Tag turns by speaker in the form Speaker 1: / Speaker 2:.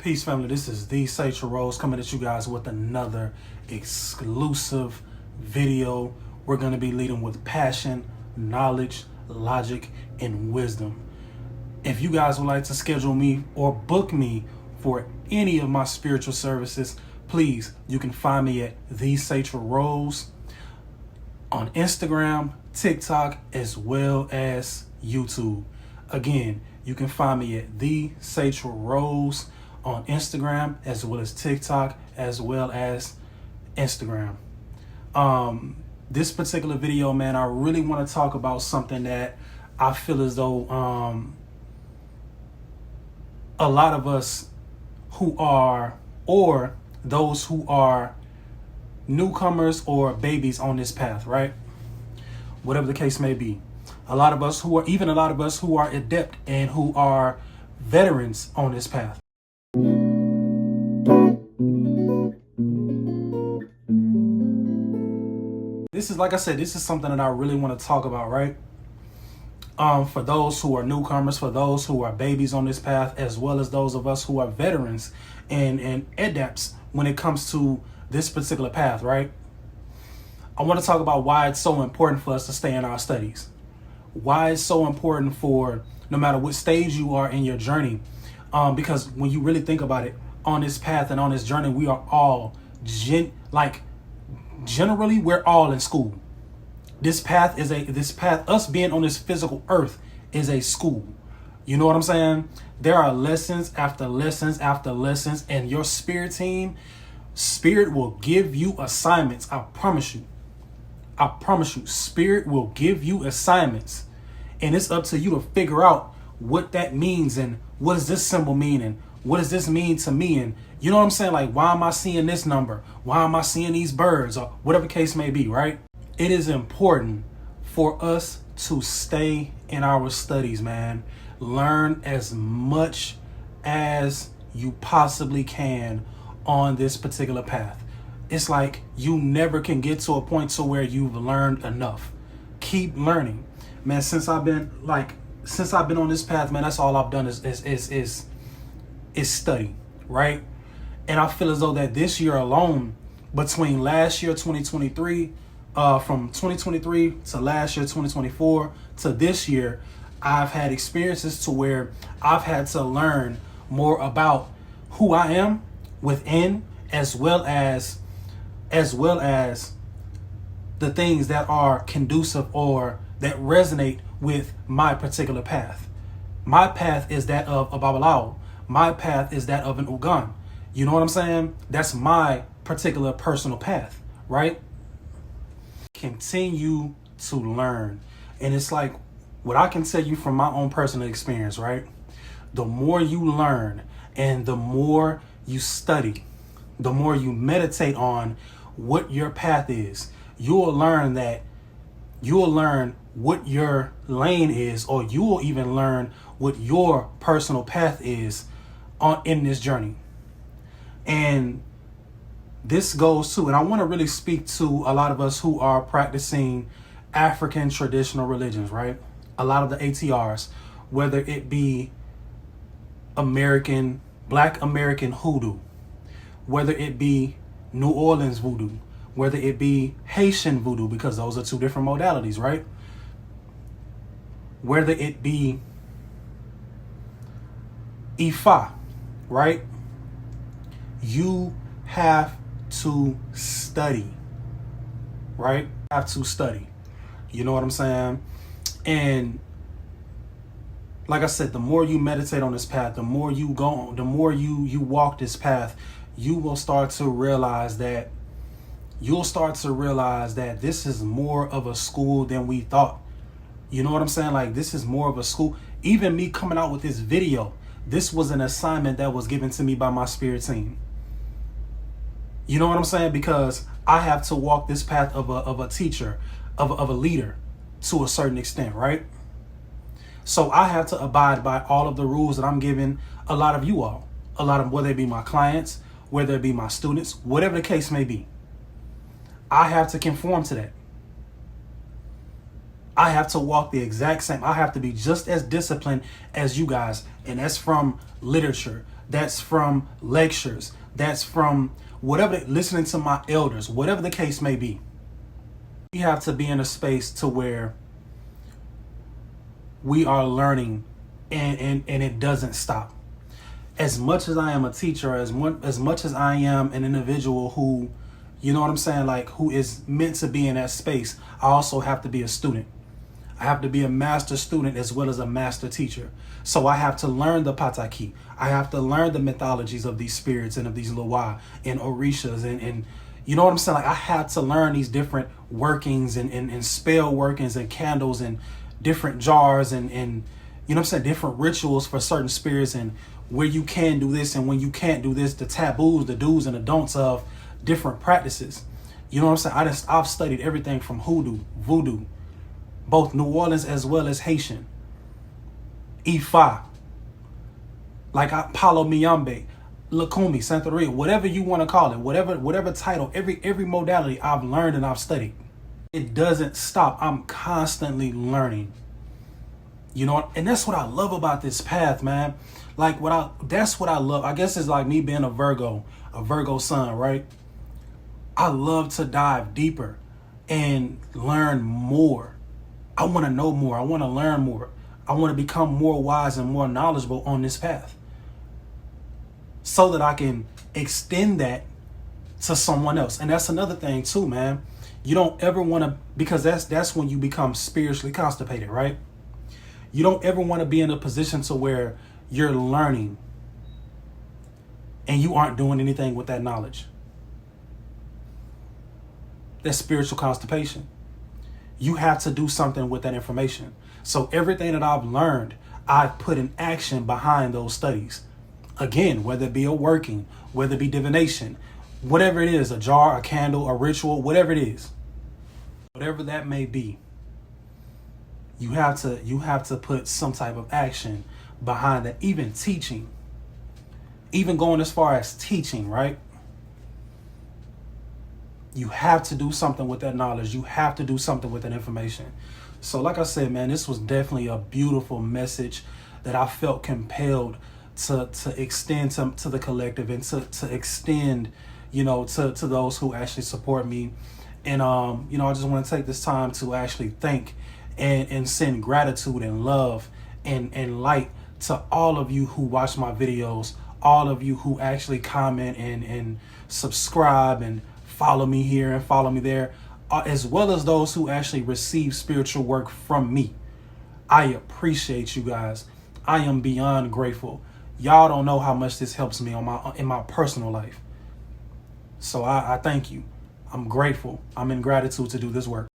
Speaker 1: Peace, family. This is TheSatrilRose coming at you guys with another exclusive video. We're going to be leading with passion, knowledge, logic, and wisdom. If you guys would like to schedule me or book me for any of my spiritual services, please, you can find me at TheSatrilRose on Instagram, TikTok, as well as YouTube. Again, you can find me at TheSatrilRose on Instagram, as well as TikTok, as well as Instagram. This particular video, man, I really want to talk about something that I feel as though a lot of us who are, or those who are newcomers or babies on this path, right? Whatever the case may be. A lot of us who are adept and who are veterans on this path. This is, like I said, this is something that I really want to talk about, right? For those who are newcomers, for those who are babies on this path, as well as those of us who are veterans and adepts when it comes to this particular path, right? I want to talk about why it's so important for us to stay in our studies. Why it's so important for no matter what stage you are in your journey. Because when you really think about it, on this path and on this journey, we are all generally we're all in school. This path, us being on this physical earth is a school. You know what I'm saying? There are lessons after lessons after lessons, and your spirit team, spirit will give you assignments. I promise you. Spirit will give you assignments, and it's up to you to figure out what that means and what does this symbol mean and what does this mean to me, and you know what I'm saying? Like, why am I seeing this number? Why am I seeing these birds, or whatever the case may be, right? It is important for us to stay in our studies, man. Learn as much as you possibly can on this particular path. It's like you never can get to a point to where you've learned enough. Keep learning, man. Since I've been on this path, man, that's all I've done is study, right? And I feel as though that this year alone, between last year 2023, from 2023 to last year 2024 to this year, I've had experiences to where I've had to learn more about who I am within, as well as the things that are conducive or that resonate with my particular path. My path is that of a Babalao. My path is that of an Ugan. You know what I'm saying? That's my particular personal path, right? Continue to learn. And it's like what I can tell you from my own personal experience, right? The more you learn and the more you study, the more you meditate on what your path is, you'll learn what your lane is, or you will even learn what your personal path is in this journey. And this goes to, and I want to really speak to a lot of us who are practicing African traditional religions, right? A lot of the ATRs, whether it be Black American hoodoo, whether it be New Orleans voodoo, whether it be Haitian voodoo, because those are two different modalities, right? Whether it be Ifa, right? You have to study, right? Have to study. You know what I'm saying? And like I said, the more you meditate on this path, the more you go on, the more you walk this path, you will start to realize that this is more of a school than we thought. You know what I'm saying? Like, this is more of a school. Even me coming out with this video, this was an assignment that was given to me by my spirit team. You know what I'm saying? Because I have to walk this path of a teacher, of a leader to a certain extent, right? So I have to abide by all of the rules that I'm giving a lot of you all, whether it be my clients, whether it be my students, whatever the case may be. I have to conform to that. I have to walk the exact same. I have to be just as disciplined as you guys. And that's from literature. That's from lectures. That's from whatever, listening to my elders, whatever the case may be. We have to be in a space to where we are learning and it doesn't stop. As much as I am a teacher, as much as I am an individual who, you know what I'm saying, like who is meant to be in that space, I also have to be a student. I have to be a master student as well as a master teacher. So I have to learn the pataki. I have to learn the mythologies of these spirits and of these loa and orishas and you know what I'm saying? Like I had to learn these different workings and spell workings and candles and different jars and you know what I'm saying, different rituals for certain spirits and where you can do this and when you can't do this, the taboos, the do's and the don'ts of different practices. You know what I'm saying? I've studied everything from hoodoo, voodoo, both New Orleans as well as Haitian, Ifa, like Palo Miyambe, Lakumi, Santeria, whatever you want to call it, whatever title, every modality I've learned and I've studied. It doesn't stop. I'm constantly learning. You know, and that's what I love about this path, man. Like that's what I love. I guess it's like me being a Virgo sun, right? I love to dive deeper and learn more. I want to know more. I want to learn more. I want to become more wise and more knowledgeable on this path so that I can extend that to someone else. And that's another thing too, man. You don't ever want to, because that's when you become spiritually constipated, right? You don't ever want to be in a position to where you're learning and you aren't doing anything with that knowledge. That's spiritual constipation. You have to do something with that information. So everything that I've learned, I've put in action behind those studies. Again, whether it be a working, whether it be divination, whatever it is, a jar, a candle, a ritual, whatever it is, whatever that may be, you have to put some type of action behind that. Even teaching, even going as far as teaching, right? You have to do something with that knowledge. You have to do something with that information. So like I said, man, this was definitely a beautiful message that I felt compelled to extend to the collective and to extend, you know, to those who actually support me. And, you know, I just want to take this time to actually thank and send gratitude and love and light to all of you who watch my videos, all of you who actually comment and subscribe and follow me here and follow me there, as well as those who actually receive spiritual work from me. I appreciate you guys. I am beyond grateful. Y'all don't know how much this helps me in my personal life. So I thank you. I'm grateful. I'm in gratitude to do this work.